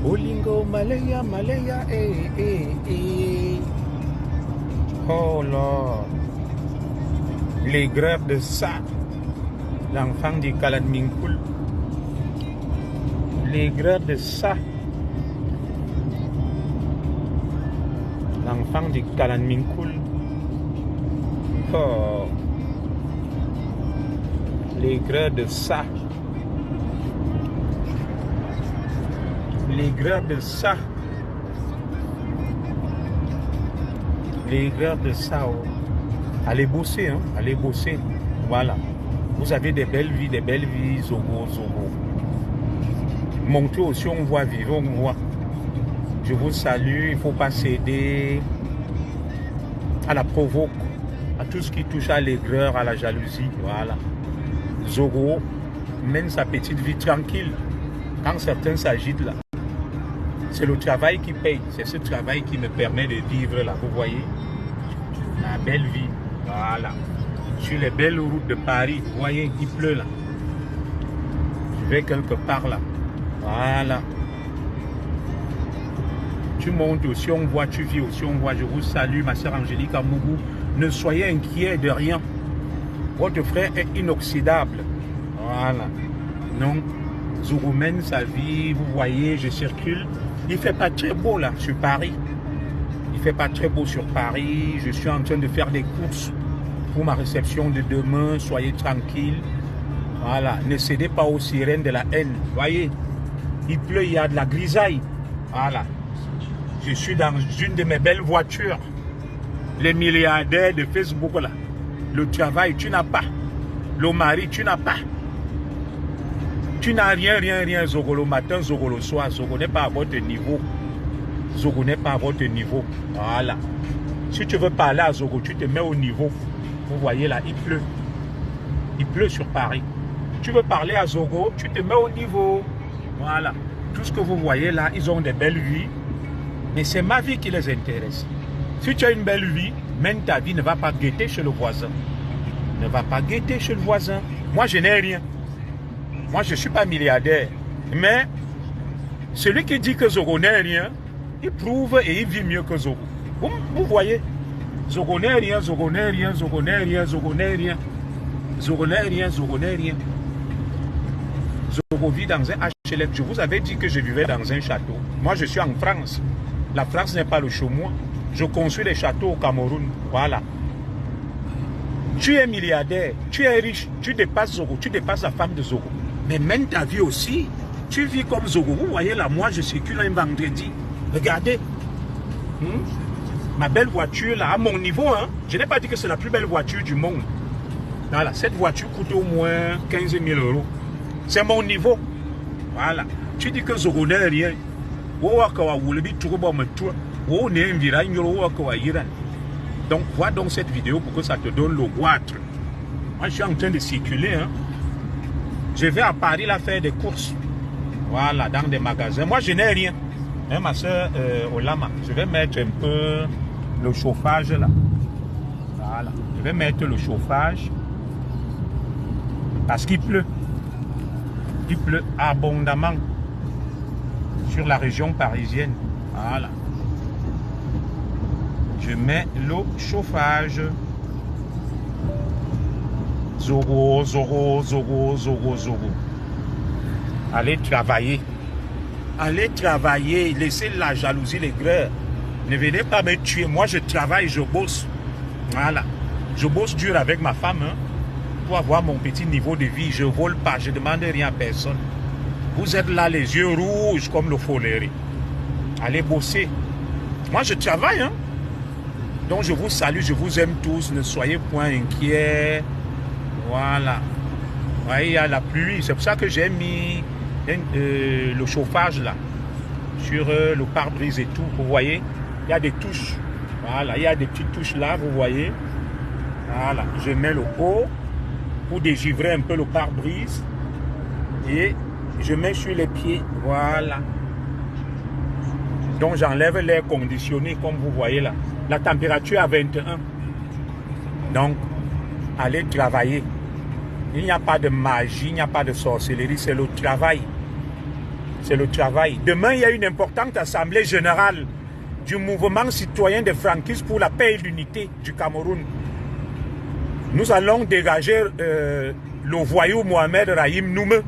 Bolingo, Malaya, Malaya, Oh là. Les grèves de ça. L'enfant du Kalan Minkoul. Les grèves de ça. L'enfant du Kalan Minkoul. Oh. Les grèves de ça. Les grèves de ça. Les grèves de ça. Oh. Allez bosser, hein. Allez bosser. Voilà. Vous avez des belles vies, Zogo, Zogo. Montez aussi, on voit, vivre, on voit. Je vous salue, il ne faut pas céder à la provoque, à tout ce qui touche à l'aigreur, à la jalousie. Voilà. Zogo mène sa petite vie tranquille. Quand certains s'agitent là, c'est le travail qui paye. C'est ce travail qui me permet de vivre là. Vous voyez, la belle vie. Voilà. Sur les belles routes de Paris, vous voyez, il pleut là. Je vais quelque part là. Voilà. Tu montes aussi, on voit, tu vis aussi, on voit. Je vous salue, ma soeur Angélique Amougou. Ne soyez inquiets de rien. Votre frère est inoxydable. Voilà. Donc, Zogo mène sa vie, vous voyez, je circule. Il ne fait pas très beau là, sur Paris. Il ne fait pas très beau sur Paris. Je suis en train de faire des courses pour ma réception de demain. Soyez tranquille. Voilà. Ne cédez pas aux sirènes de la haine. Voyez, il pleut, il y a de la grisaille. Voilà. Je suis dans une de mes belles voitures. Les milliardaires de Facebook là. Le travail, tu n'as pas. Le mari, tu n'as pas. Tu n'as rien, Zogo le matin, Zogo le soir. Zogo n'est pas à votre niveau. Zogo n'est pas à votre niveau. Voilà. Si tu veux parler à Zogo, tu te mets au niveau. Vous voyez là, il pleut. Il pleut sur Paris. Tu veux parler à Zogo, tu te mets au niveau. Voilà. Tout ce que vous voyez là, ils ont des belles vies. Mais c'est ma vie qui les intéresse. Si tu as une belle vie, même ta vie ne va pas guetter chez le voisin. Ne va pas guetter chez le voisin. Moi, je n'ai rien. Moi, je ne suis pas milliardaire. Mais celui qui dit que Zogo n'est rien, il prouve et il vit mieux que Zogo. Vous voyez, Zogo n'est rien, Zogo n'est rien, Zogo n'est rien, Zogo n'est rien. Zogo n'est rien, Zogo n'est rien. Zogo vit dans un HLM. Je vous avais dit que je vivais dans un château. Moi, je suis en France. La France n'est pas le chômeur. Je construis les châteaux au Cameroun. Voilà. Tu es milliardaire, tu es riche, tu dépasses Zogo, tu dépasses la femme de Zogo. Mais mène ta vie aussi. Tu vis comme Zogo. Vous voyez là, moi je circule un vendredi. Regardez. Ma belle voiture là, à mon niveau, hein, je n'ai pas dit que c'est la plus belle voiture du monde. Voilà, cette voiture coûte au moins 15 000 €. C'est mon niveau. Voilà. Tu dis que Zogo n'est rien. Donc, vois donc cette vidéo pour que ça te donne le goitre. Moi, je suis en train de circuler. Hein. Je vais à Paris là faire des courses. Voilà, dans des magasins. Moi, je n'ai rien. Hein, ma soeur Olama, je vais mettre un peu le chauffage là. Voilà. Je vais mettre le chauffage. Parce qu'il pleut. Il pleut abondamment sur la région parisienne. Voilà. Je mets le chauffage. Zogo, Zogo, Zogo, Zogo, Zogo. Allez travailler. Allez travailler. Laissez la jalousie, les greurs. Ne venez pas me tuer. Moi, je travaille, je bosse. Voilà. Je bosse dur avec ma femme. Hein, pour avoir mon petit niveau de vie. Je ne vole pas. Je ne demande rien à personne. Vous êtes là, les yeux rouges comme le foléré. Allez bosser. Moi, je travaille. Hein. Donc, je vous salue. Je vous aime tous. Ne soyez point inquiets. Voilà. Vous voyez, il y a la pluie. C'est pour ça que j'ai mis le chauffage là. Sur le pare-brise et tout. Vous voyez, il y a des touches. Voilà. Il y a des petites touches là. Vous voyez. Voilà. Je mets le haut pour dégivrer un peu le pare-brise. Et je mets sur les pieds. Voilà. Donc, j'enlève l'air conditionné comme vous voyez là. La température à 21. Donc, allez travailler. Il n'y a pas de magie, il n'y a pas de sorcellerie, c'est le travail. C'est le travail. Demain, il y a une importante assemblée générale du mouvement citoyen des franquistes pour la paix et l'unité du Cameroun. Nous allons dégager le voyou Mohamed Rahim Noume.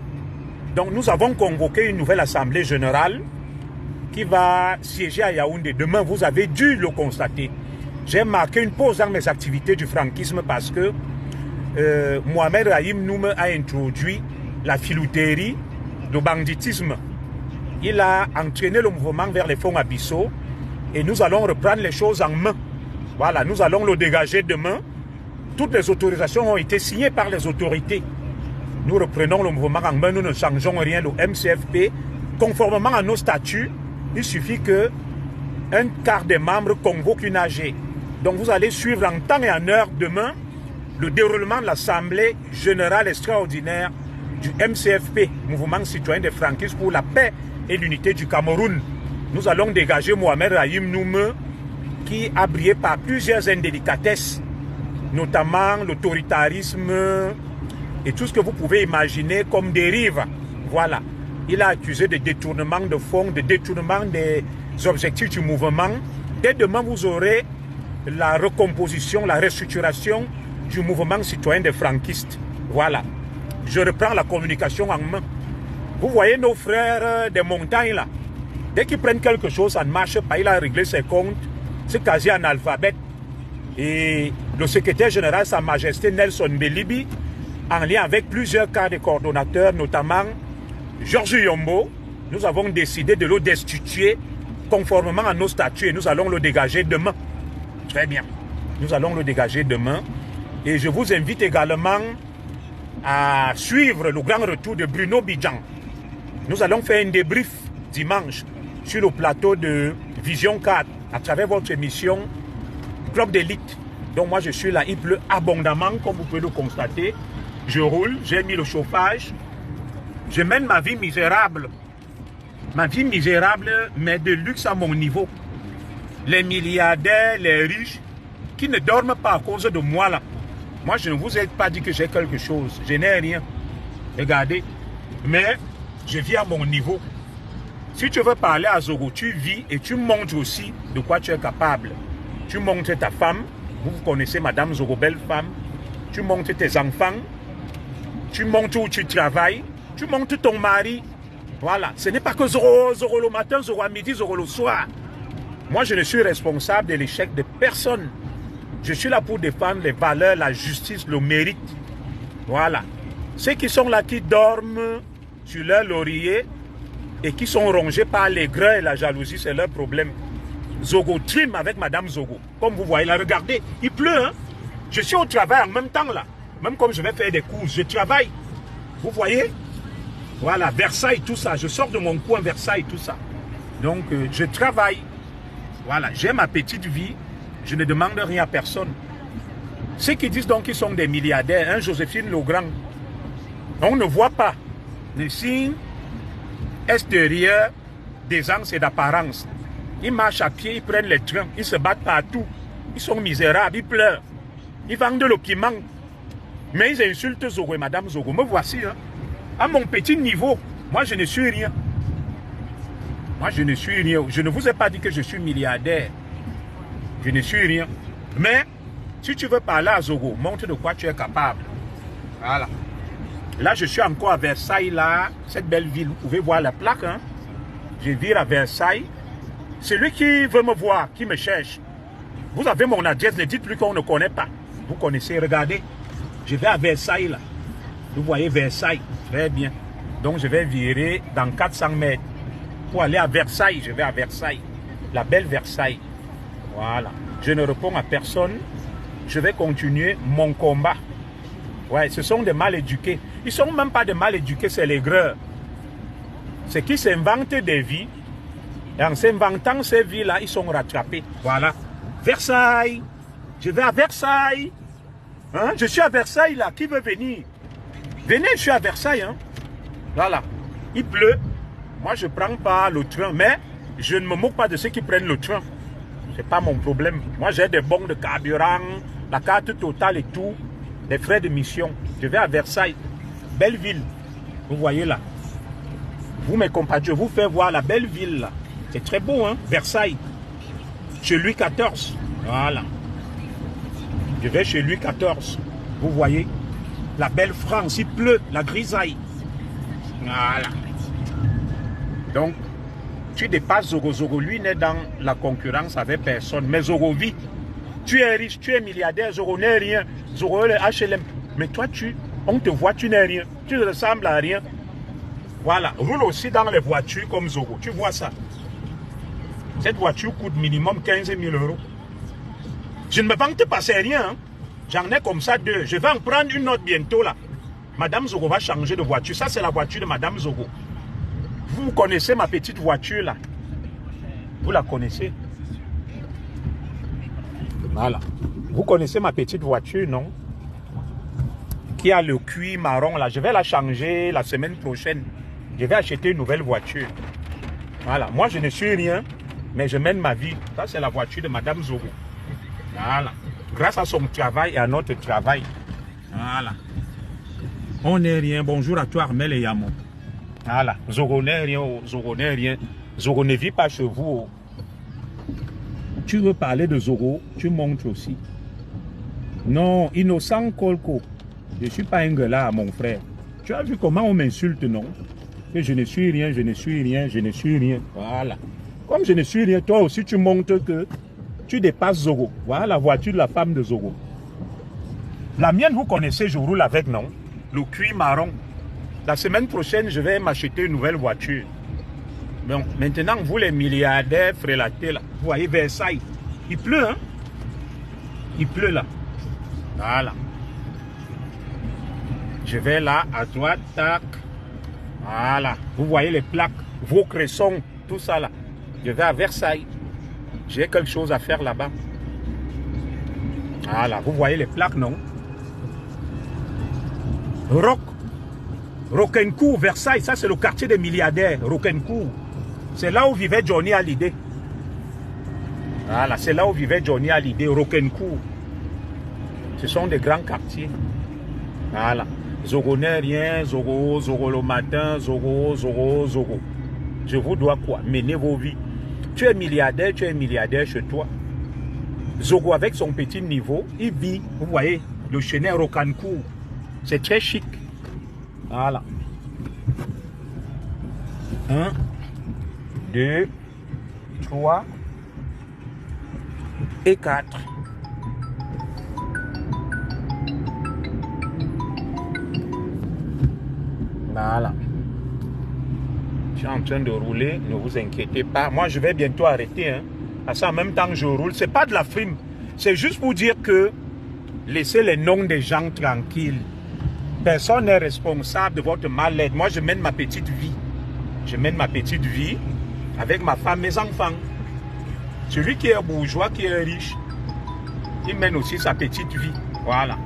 Donc nous avons convoqué une nouvelle assemblée générale qui va siéger à Yaoundé. Demain, vous avez dû le constater. J'ai marqué une pause dans mes activités du franquisme parce que Mohamed Rahim Noume a introduit la filouterie, le banditisme. Il a entraîné le mouvement vers les fonds abyssaux et nous allons reprendre les choses en main. Voilà, nous allons le dégager demain. Toutes les autorisations ont été signées par les autorités. Nous reprenons le mouvement en main, nous ne changeons rien. Le MCFP, conformément à nos statuts, il suffit que un quart des membres convoque une AG. Donc vous allez suivre en temps et en heure demain le déroulement de l'Assemblée générale extraordinaire du MCFP, Mouvement citoyen des franquistes pour la paix et l'unité du Cameroun. Nous allons dégager Mohamed Rahim Noume qui a brillé par plusieurs indélicatesses, notamment l'autoritarisme et tout ce que vous pouvez imaginer comme dérive. Voilà. Il a accusé de détournement de fonds, de détournement des objectifs du mouvement. Dès demain, vous aurez la recomposition, la restructuration du mouvement citoyen des franquistes. Voilà. Je reprends la communication en main. Vous voyez nos frères des montagnes là. Dès qu'ils prennent quelque chose, ça ne marche pas. Il a réglé ses comptes. C'est quasi analphabète. Et le secrétaire général, Sa Majesté Nelson Belibi, en lien avec plusieurs cadres et coordonnateurs, notamment Georges Yombo, nous avons décidé de le destituer conformément à nos statuts et nous allons le dégager demain. Très bien. Nous allons le dégager demain. Et je vous invite également à suivre le grand retour de Bruno Bidjan. Nous allons faire un débrief dimanche sur le plateau de Vision 4 à travers votre émission Club d'élite. Donc moi je suis là, il pleut abondamment comme vous pouvez le constater. Je roule, j'ai mis le chauffage. Je mène ma vie misérable. Ma vie misérable, mais de luxe à mon niveau. Les milliardaires, les riches, qui ne dorment pas à cause de moi là. Moi, je ne vous ai pas dit que j'ai quelque chose. Je n'ai rien. Regardez. Mais je vis à mon niveau. Si tu veux parler à Zogo, tu vis et tu montres aussi de quoi tu es capable. Tu montres ta femme. Vous connaissez Madame Zogo, belle femme. Tu montres tes enfants. Tu montres où tu travailles. Tu montres ton mari. Voilà. Ce n'est pas que Zogo, Zogo le matin, Zogo à midi, Zogo le soir. Moi, je ne suis responsable de l'échec de personne. Je suis là pour défendre les valeurs, la justice, le mérite. Voilà. Ceux qui sont là, qui dorment sur leur laurier et qui sont rongés par l'aigreur et la jalousie, c'est leur problème. Zogo trime avec Madame Zogo. Comme vous voyez là, regardez, il pleut. Hein? Je suis au travail en même temps là. Même comme je vais faire des courses, je travaille. Vous voyez? Voilà, Versailles, tout ça. Je sors de mon coin, Versailles, tout ça. Donc, je travaille. Voilà, j'ai ma petite vie. Je ne demande rien à personne. Ceux qui disent donc qu'ils sont des milliardaires, hein, Joséphine Legrand, on ne voit pas le signe extérieur d'aisance et d'apparence. Ils marchent à pied, ils prennent les trains, ils se battent partout. Ils sont misérables, ils pleurent. Ils vendent le piment. Mais ils insultent Zogo et Madame Zogo. Me voici, hein. À mon petit niveau, moi je ne suis rien. Moi je ne suis rien. Je ne vous ai pas dit que je suis milliardaire. Je ne suis rien. Mais, si tu veux parler à Zogo, montre de quoi tu es capable. Voilà. Là, je suis encore à Versailles, là, cette belle ville. Vous pouvez voir la plaque, hein. Je vis à Versailles. Celui qui veut me voir, qui me cherche, vous avez mon adresse, ne dites plus qu'on ne connaît pas. Vous connaissez, regardez. Je vais à Versailles, là. Vous voyez Versailles, très bien. Donc, je vais virer dans 400 mètres. Pour aller à Versailles, je vais à Versailles. La belle Versailles. Voilà. Je ne réponds à personne. Je vais continuer mon combat. Ouais, ce sont des mal éduqués. Ils ne sont même pas des mal éduqués, c'est les greurs. C'est qu'ils s'inventent des vies. Et en s'inventant ces vies-là, ils sont rattrapés. Voilà. Versailles. Je vais à Versailles. Hein? Je suis à Versailles là. Qui veut venir? Venez, je suis à Versailles. Hein? Voilà. Il pleut. Moi, je ne prends pas le train. Mais je ne me moque pas de ceux qui prennent le train. Ce n'est pas mon problème. Moi, j'ai des bons de carburant, la carte totale et tout, les frais de mission. Je vais à Versailles, belle ville. Vous voyez là. Vous, mes compatriotes, je vous fais voir la belle ville là. C'est très beau, hein, Versailles. Chez Louis XIV. Voilà. Je vais chez Louis XIV. Vous voyez, la belle France, il pleut, la grisaille. Voilà. Donc, tu dépasses Zogo. Zogo, lui, n'est dans la concurrence avec personne. Mais Zogo vit. Tu es riche, tu es milliardaire, Zogo n'est rien. Zogo est HLM. Mais toi, on te voit, tu n'es rien. Tu ne ressembles à rien. Voilà. Roule aussi dans les voitures comme Zogo. Tu vois ça. Cette voiture coûte minimum 15 000 €. Je ne me vante pas, c'est rien. Hein. J'en ai comme ça 2. Je vais en prendre une autre bientôt là. Madame Zogo va changer de voiture. Ça, c'est la voiture de Madame Zogo. Vous connaissez ma petite voiture là. Vous la connaissez? Voilà. Vous connaissez ma petite voiture, non? Qui a le cuir marron là. Je vais la changer la semaine prochaine. Je vais acheter une nouvelle voiture. Voilà. Moi, je ne suis rien, mais je mène ma vie. Ça, c'est la voiture de Madame Zogo. Voilà. Grâce à son travail et à notre travail. Voilà. On n'est rien. Bonjour à toi, Armel et Yamon. Voilà. Zogo n'est rien. Zogo n'est rien. Zogo ne vit pas chez vous. Tu veux parler de Zogo, tu montres aussi. Non, innocent Kolko. Je ne suis pas un gars, mon frère. Tu as vu comment on m'insulte, non? Que je ne suis rien, je ne suis rien, je ne suis rien. Voilà. Comme je ne suis rien, toi aussi tu montres que tu dépasses Zogo. Voilà la voiture de la femme de Zogo. La mienne, vous connaissez, je roule avec, non? Le cuir marron. La semaine prochaine, je vais m'acheter une nouvelle voiture. Bon, maintenant, vous les milliardaires frélatés, là, vous voyez Versailles. Il pleut, hein? Il pleut, là. Voilà. Je vais là, à droite, tac. Voilà. Vous voyez les plaques, vos cressons, tout ça, là. Je vais à Versailles. J'ai quelque chose à faire là-bas. Voilà. Vous voyez les plaques, non? Roquencourt, Versailles, ça c'est le quartier des milliardaires, Roquencourt. C'est là où vivait Johnny Hallyday. Voilà, c'est là où vivait Johnny Hallyday, Roquencourt. Ce sont des grands quartiers. Voilà. Zogo n'est rien, Zogo, Zogo le matin, Zogo, Zogo, Zogo. Je vous dois quoi? Menez vos vies. Tu es milliardaire chez toi. Zogo avec son petit niveau, il vit, vous voyez, le chenet Roquencourt. C'est très chic. Voilà. 1, 2, 3 et 4. Voilà. Je suis en train de rouler, ne vous inquiétez pas. Moi, je vais bientôt arrêter. Hein. À ça, en même temps que je roule, c'est pas de la frime. C'est juste pour dire que laissez les noms des gens tranquilles. Personne n'est responsable de votre mal-être. Moi, je mène ma petite vie. Je mène ma petite vie avec ma femme, mes enfants. Celui qui est bourgeois, qui est riche, il mène aussi sa petite vie. Voilà.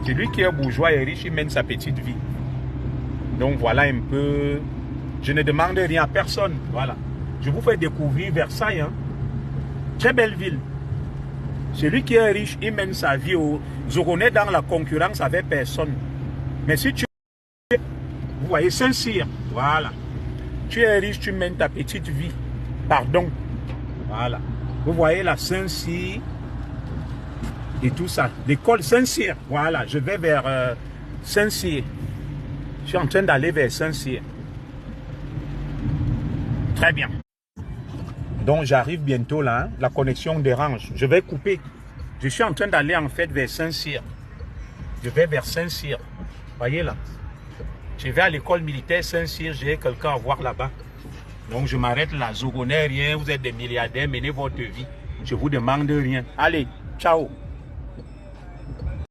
Celui qui est bourgeois et riche, il mène sa petite vie. Donc, voilà un peu... Je ne demande rien à personne. Voilà. Je vous fais découvrir Versailles. Hein. Très belle ville. Celui qui est riche, il mène sa vie au... Zogo n'est dans la concurrence avec personne. Mais si tu... Vous voyez, Saint-Cyr. Voilà. Tu es riche, tu mènes ta petite vie. Pardon. Voilà. Vous voyez la Saint-Cyr. Et tout ça. L'école Saint-Cyr. Voilà. Je vais vers Saint-Cyr. Je suis en train d'aller vers Saint-Cyr. Très bien. Donc j'arrive bientôt là. Hein. La connexion dérange. Je vais couper. Je suis en train d'aller en fait vers Saint-Cyr. Je vais vers Saint-Cyr. Voyez là. Je vais à l'école militaire Saint-Cyr. J'ai quelqu'un à voir là-bas. Donc je m'arrête là. Zogo n'est rien. Vous êtes des milliardaires. Menez votre vie. Je vous demande rien. Allez. Ciao.